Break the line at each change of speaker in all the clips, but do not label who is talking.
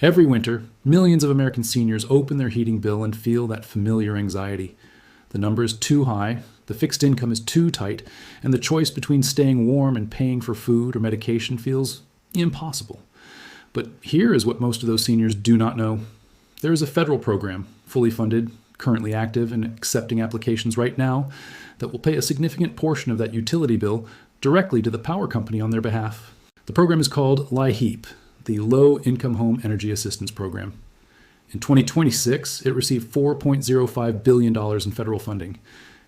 Every winter, millions of American seniors open their heating bill and feel that familiar anxiety. The number is too high, the fixed income is too tight, and the choice between staying warm and paying for food or medication feels impossible. But here is what most of those seniors do not know. There is a federal program, fully funded, currently active, and accepting applications right now, that will pay a significant portion of that utility bill directly to the power company on their behalf. The program is called LIHEAP, the Low Income Home Energy Assistance Program. In 2026, it received $4.05 billion in federal funding.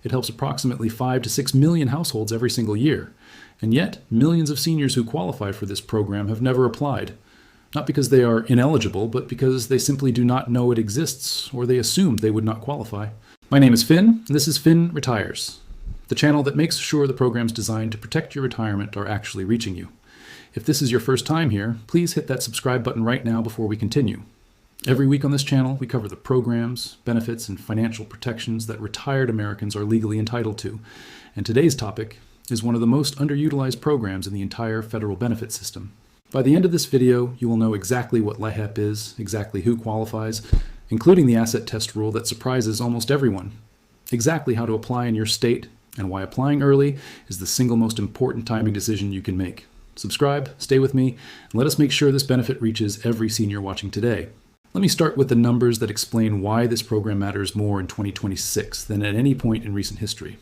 It helps approximately 5 to 6 million households every single year. And yet, millions of seniors who qualify for this program have never applied. Not because they are ineligible, but because they simply do not know it exists, or they assumed they would not qualify. My name is Finn, and this is Finn Retires, the channel that makes sure the programs designed to protect your retirement are actually reaching you. If this is your first time here, please hit that subscribe button right now before we continue. Every week on this channel, we cover the programs, benefits, and financial protections that retired Americans are legally entitled to. And today's topic is one of the most underutilized programs in the entire federal benefit system. By the end of this video, you will know exactly what LIHEAP is, exactly who qualifies, including the asset test rule that surprises almost everyone, exactly how to apply in your state, and why applying early is the single most important timing decision you can make. Subscribe, stay with me, and let us make sure this benefit reaches every senior watching today. Let me start with the numbers that explain why this program matters more in 2026 than at any point in recent history.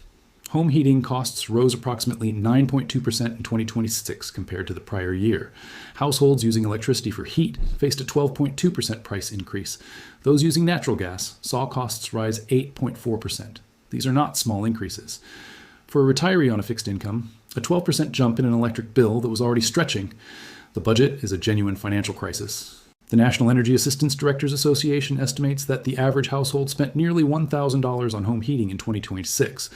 Home heating costs rose approximately 9.2% in 2026 compared to the prior year. Households using electricity for heat faced a 12.2% price increase. Those using natural gas saw costs rise 8.4%. These are not small increases. For a retiree on a fixed income, a 12% jump in an electric bill that was already stretching. The budget is a genuine financial crisis. The National Energy Assistance Directors Association estimates that the average household spent nearly $1,000 on home heating in 2026.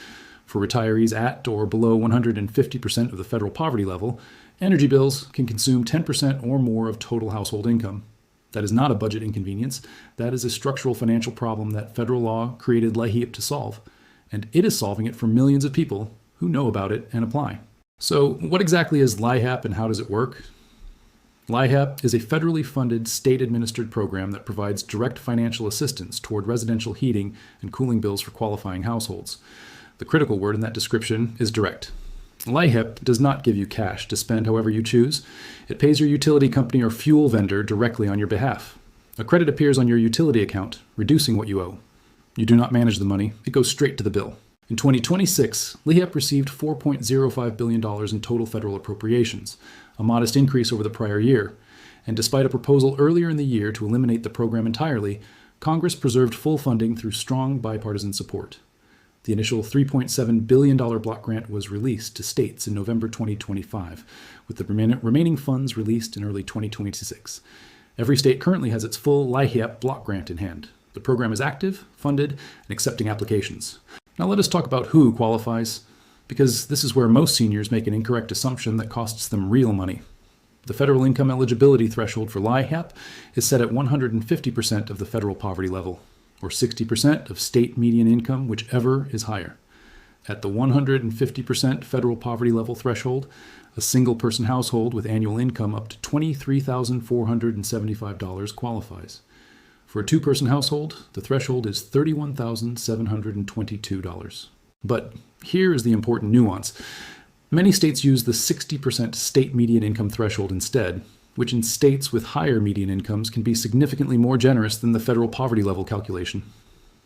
For retirees at or below 150% of the federal poverty level, energy bills can consume 10% or more of total household income. That is not a budget inconvenience. That is a structural financial problem that federal law created LIHEAP to solve. And it is solving it for millions of people who know about it and apply. So what exactly is LIHEAP and how does it work? LIHEAP is a federally funded, state-administered program that provides direct financial assistance toward residential heating and cooling bills for qualifying households. The critical word in that description is direct. LIHEAP does not give you cash to spend however you choose. It pays your utility company or fuel vendor directly on your behalf. A credit appears on your utility account, reducing what you owe. You do not manage the money. It goes straight to the bill. In 2026, LIHEAP received $4.05 billion in total federal appropriations, a modest increase over the prior year. And despite a proposal earlier in the year to eliminate the program entirely, Congress preserved full funding through strong bipartisan support. The initial $3.7 billion block grant was released to states in November 2025, with the remaining funds released in early 2026. Every state currently has its full LIHEAP block grant in hand. The program is active, funded, and accepting applications. Now let us talk about who qualifies, because this is where most seniors make an incorrect assumption that costs them real money. The federal income eligibility threshold for LIHEAP is set at 150% of the federal poverty level, or 60% of state median income, whichever is higher. At the 150% federal poverty level threshold, a single-person household with annual income up to $23,475 qualifies. For a two-person household, the threshold is $31,722. But here is the important nuance. Many states use the 60% state median income threshold instead, which in states with higher median incomes can be significantly more generous than the federal poverty level calculation.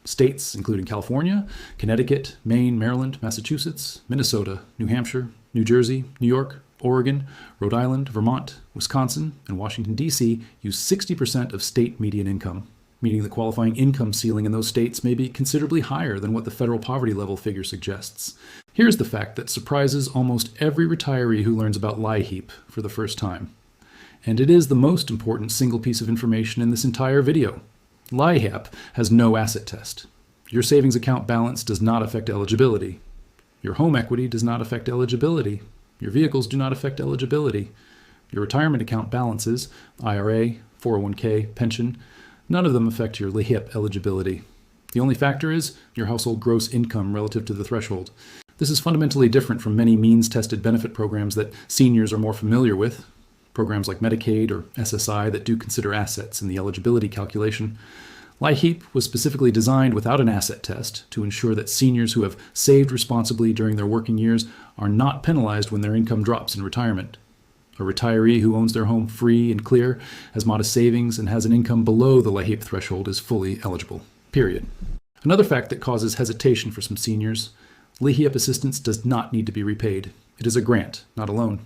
States including California, Connecticut, Maine, Maryland, Massachusetts, Minnesota, New Hampshire, New Jersey, New York, Oregon, Rhode Island, Vermont, Wisconsin, and Washington, D.C. use 60% of state median income, meaning the qualifying income ceiling in those states may be considerably higher than what the federal poverty level figure suggests. Here's the fact that surprises almost every retiree who learns about LIHEAP for the first time. And it is the most important single piece of information in this entire video. LIHEAP has no asset test. Your savings account balance does not affect eligibility. Your home equity does not affect eligibility. Your vehicles do not affect eligibility. Your retirement account balances, IRA, 401k, pension, none of them affect your LIHEAP eligibility. The only factor is your household gross income relative to the threshold. This is fundamentally different from many means-tested benefit programs that seniors are more familiar with. programs like Medicaid or SSI that do consider assets in the eligibility calculation. LIHEAP was specifically designed without an asset test to ensure that seniors who have saved responsibly during their working years are not penalized when their income drops in retirement. A retiree who owns their home free and clear, has modest savings, and has an income below the LIHEAP threshold is fully eligible. Period. Another fact that causes hesitation for some seniors: LIHEAP assistance does not need to be repaid. It is a grant, not a loan.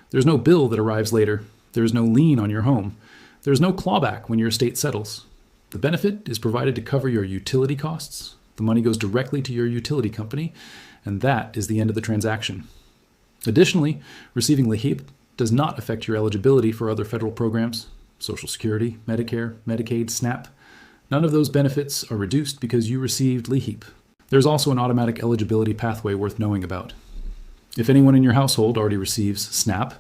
There's no bill that arrives later. There is no lien on your home. There is no clawback when your estate settles. The benefit is provided to cover your utility costs. The money goes directly to your utility company, and that is the end of the transaction. Additionally, receiving LIHEAP does not affect your eligibility for other federal programs: Social Security, Medicare, Medicaid, SNAP. None of those benefits are reduced because you received LIHEAP. There's also an automatic eligibility pathway worth knowing about. If anyone in your household already receives SNAP,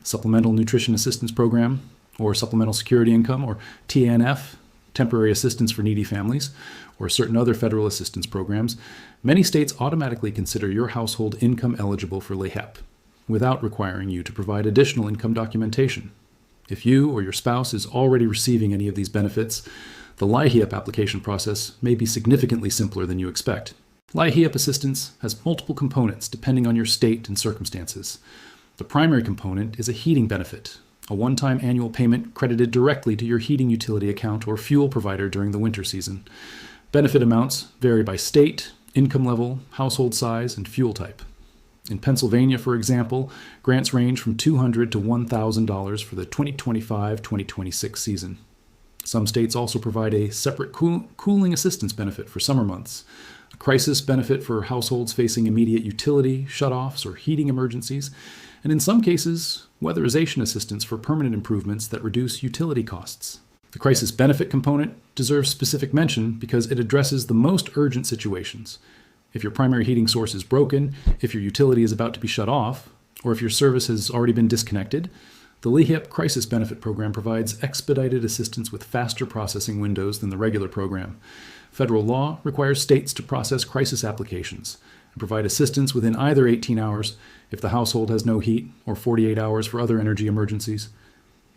Supplemental Nutrition Assistance Program, or Supplemental Security Income, or TANF, Temporary Assistance for Needy Families, or certain other federal assistance programs, many states automatically consider your household income eligible for LIHEAP, without requiring you to provide additional income documentation. If you or your spouse is already receiving any of these benefits, the LIHEAP application process may be significantly simpler than you expect. LIHEAP assistance has multiple components depending on your state and circumstances. The primary component is a heating benefit, a one-time annual payment credited directly to your heating utility account or fuel provider during the winter season. Benefit amounts vary by state, income level, household size, and fuel type. In Pennsylvania, for example, grants range from $200 to $1,000 for the 2025-2026 season. Some states also provide a separate cooling assistance benefit for summer months, a crisis benefit for households facing immediate utility shutoffs or heating emergencies, and in some cases, weatherization assistance for permanent improvements that reduce utility costs. The crisis benefit component deserves specific mention because it addresses the most urgent situations. If your primary heating source is broken, if your utility is about to be shut off, or if your service has already been disconnected, the LIHEAP Crisis Benefit Program provides expedited assistance with faster processing windows than the regular program. Federal law requires states to process crisis applications and provide assistance within either 18 hours if the household has no heat, or 48 hours for other energy emergencies.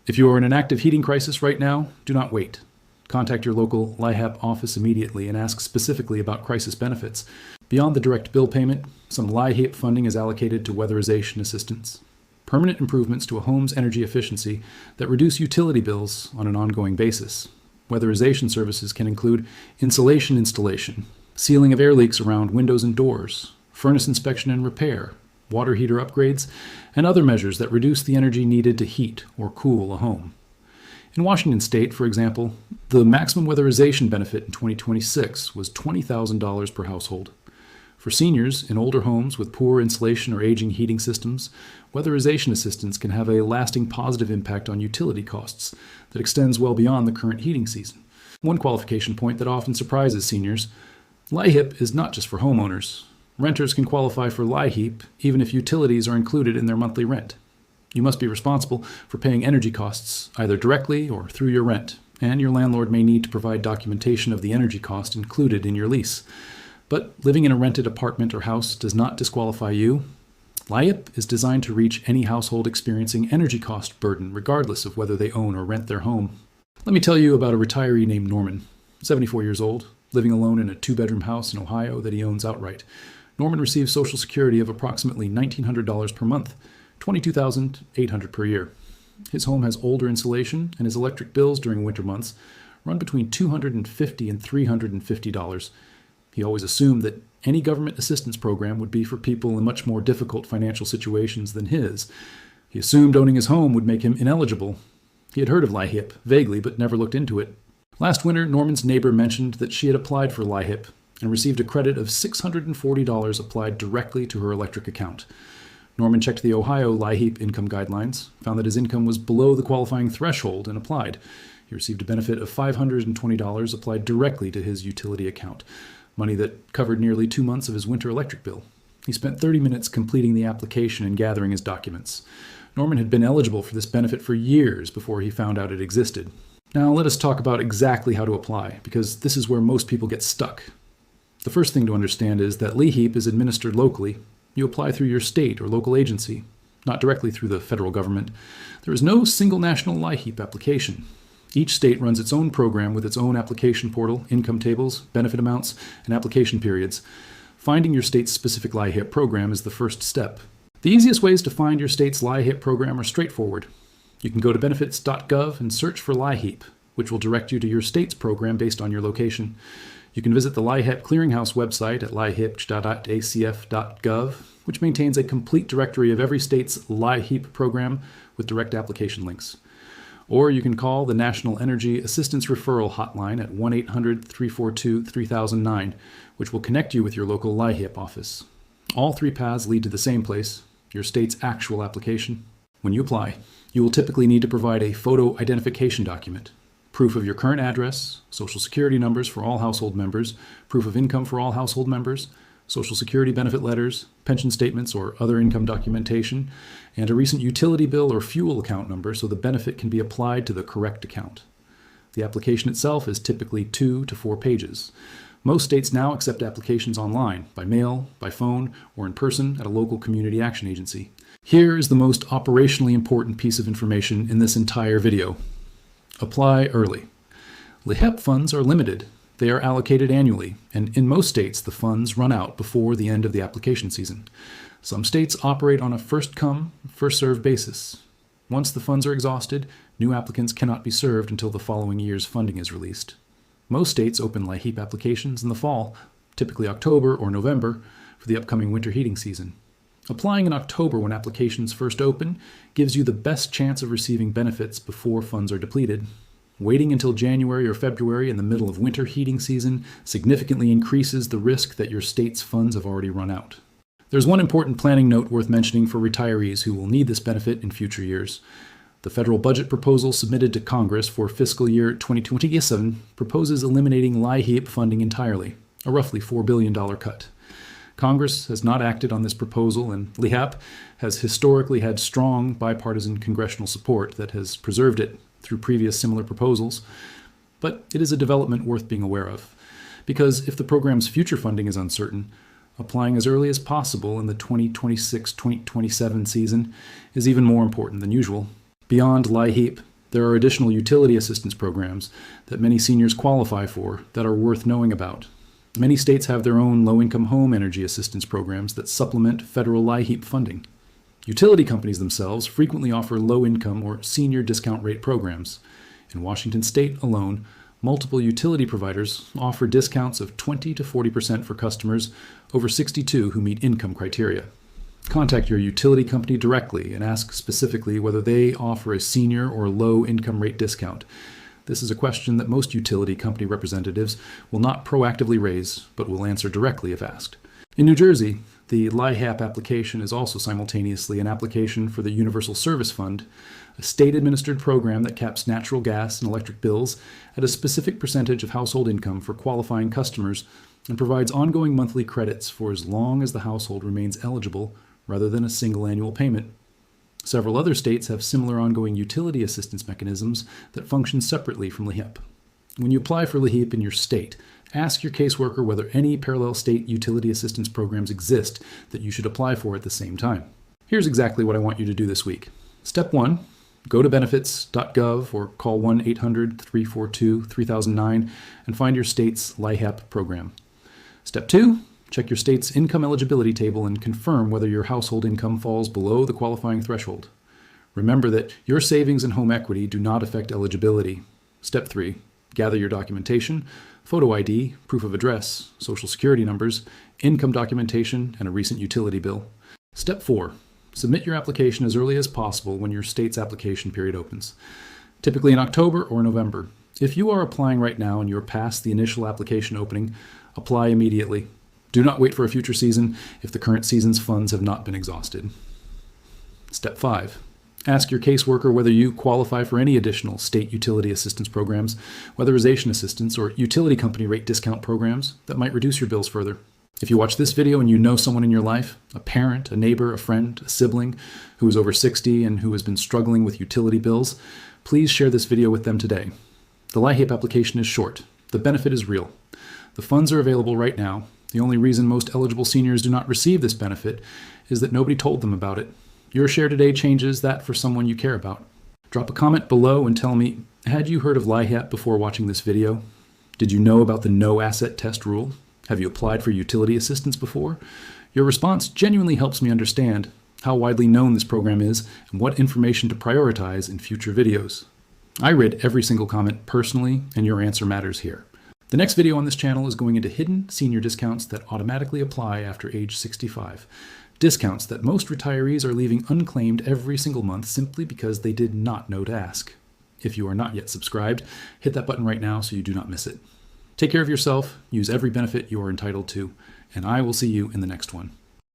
If you are in an active heating crisis right now, do not wait. Contact your local LIHEAP office immediately and ask specifically about crisis benefits. Beyond the direct bill payment, some LIHEAP funding is allocated to weatherization assistance, permanent improvements to a home's energy efficiency that reduce utility bills on an ongoing basis. Weatherization services can include insulation installation, sealing of air leaks around windows and doors, furnace inspection and repair, water heater upgrades, and other measures that reduce the energy needed to heat or cool a home. In Washington state, for example, the maximum weatherization benefit in 2026 was $20,000 per household. For seniors in older homes with poor insulation or aging heating systems, weatherization assistance can have a lasting positive impact on utility costs that extends well beyond the current heating season. One qualification point that often surprises seniors: LIHEAP is not just for homeowners. Renters can qualify for LIHEAP even if utilities are included in their monthly rent. You must be responsible for paying energy costs either directly or through your rent, and your landlord may need to provide documentation of the energy cost included in your lease. But living in a rented apartment or house does not disqualify you. LIHEAP is designed to reach any household experiencing energy cost burden, regardless of whether they own or rent their home. Let me tell you about a retiree named Norman, 74 years old, living alone in a 2-bedroom house in Ohio that he owns outright. Norman receives Social Security of approximately $1,900 per month, $22,800 per year. His home has older insulation, and his electric bills during winter months run between $250 and $350. He always assumed that any government assistance program would be for people in much more difficult financial situations than his. He assumed owning his home would make him ineligible. He had heard of LIHEAP, vaguely, but never looked into it. Last winter, Norman's neighbor mentioned that she had applied for LIHEAP and received a credit of $640 applied directly to her electric account. Norman checked the Ohio LIHEAP income guidelines, found that his income was below the qualifying threshold, and applied. He received a benefit of $520 applied directly to his utility account, money that covered nearly 2 months of his winter electric bill. He spent 30 minutes completing the application and gathering his documents. Norman had been eligible for this benefit for years before he found out it existed. Now let us talk about exactly how to apply, because this is where most people get stuck. The first thing to understand is that LIHEAP is administered locally. You apply through your state or local agency. not directly through the federal government. There is no single national LIHEAP application. Each state runs its own program with its own application portal, income tables, benefit amounts, and application periods. Finding your state's specific LIHEAP program is the first step. The easiest ways to find your state's LIHEAP program are straightforward. You can go to benefits.gov and search for LIHEAP, which will direct you to your state's program based on your location. You can visit the LIHEAP Clearinghouse website at liheap.acf.gov, which maintains a complete directory of every state's LIHEAP program with direct application links. Or you can call the National Energy Assistance Referral Hotline at 1-800-342-3009, which will connect you with your local LIHEAP office. All three paths lead to the same place, your state's actual application. When you apply, you will typically need to provide a photo identification document, proof of your current address, Social Security numbers for all household members, proof of income for all household members, Social Security benefit letters, pension statements or other income documentation, and a recent utility bill or fuel account number so the benefit can be applied to the correct account. The application itself is typically 2 to 4 pages. Most states now accept applications online, by mail, by phone, or in person at a local community action agency. Here is the most operationally important piece of information in this entire video. Apply early. LIHEAP funds are limited. They are allocated annually, and in most states, the funds run out before the end of the application season. Some states operate on a first-come, first-served basis. Once the funds are exhausted, new applicants cannot be served until the following year's funding is released. Most states open LIHEAP applications in the fall, typically October or November, for the upcoming winter heating season. Applying in October when applications first open gives you the best chance of receiving benefits before funds are depleted. Waiting until January or February in the middle of winter heating season significantly increases the risk that your state's funds have already run out. There's one important planning note worth mentioning for retirees who will need this benefit in future years. The federal budget proposal submitted to Congress for fiscal year 2027 proposes eliminating LIHEAP funding entirely, a roughly $4 billion cut. Congress has not acted on this proposal, and LIHEAP has historically had strong bipartisan congressional support that has preserved it through previous similar proposals, but it is a development worth being aware of, because if the program's future funding is uncertain, applying as early as possible in the 2026-2027 season is even more important than usual. Beyond LIHEAP, there are additional utility assistance programs that many seniors qualify for that are worth knowing about. Many states have their own low-income home energy assistance programs that supplement federal LIHEAP funding. Utility companies themselves frequently offer low-income or senior discount rate programs. In Washington state alone, multiple utility providers offer discounts of 20 to 40% for customers over 62 who meet income criteria. Contact your utility company directly and ask specifically whether they offer a senior or low income rate discount. This is a question that most utility company representatives will not proactively raise, but will answer directly if asked. In New Jersey, the LIHEAP application is also simultaneously an application for the Universal Service Fund, a state-administered program that caps natural gas and electric bills at a specific percentage of household income for qualifying customers and provides ongoing monthly credits for as long as the household remains eligible rather than a single annual payment. Several other states have similar ongoing utility assistance mechanisms that function separately from LIHEAP. When you apply for LIHEAP in your state, ask your caseworker whether any parallel state utility assistance programs exist that you should apply for at the same time. Here's exactly what I want you to do this week. Step 1, go to benefits.gov or call 1-800-342-3009 and find your state's LIHEAP program. Step 2, check your state's income eligibility table and confirm whether your household income falls below the qualifying threshold. Remember that your savings and home equity do not affect eligibility. Step 3, gather your documentation, photo ID, proof of address, Social Security numbers, income documentation, and a recent utility bill. Step 4, submit your application as early as possible when your state's application period opens, typically in October or November. If you are applying right now and you're past the initial application opening, apply immediately. Do not wait for a future season if the current season's funds have not been exhausted. Step 5. Ask your caseworker whether you qualify for any additional state utility assistance programs, weatherization assistance, or utility company rate discount programs that might reduce your bills further. If you watch this video and you know someone in your life, a parent, a neighbor, a friend, a sibling, who is over 60 and who has been struggling with utility bills, please share this video with them today. The LIHEAP application is short. The benefit is real. The funds are available right now. The only reason most eligible seniors do not receive this benefit is that nobody told them about it. Your share today changes that for someone you care about. Drop a comment below and tell me, had you heard of LIHEAP before watching this video? Did you know about the no asset test rule? Have you applied for utility assistance before? Your response genuinely helps me understand how widely known this program is and what information to prioritize in future videos. I read every single comment personally, and your answer matters here. The next video on this channel is going into hidden senior discounts that automatically apply after age 65. Discounts that most retirees are leaving unclaimed every single month simply because they did not know to ask. If you are not yet subscribed, hit that button right now so you do not miss it. Take care of yourself, use every benefit you are entitled to, and I will see you in the next one.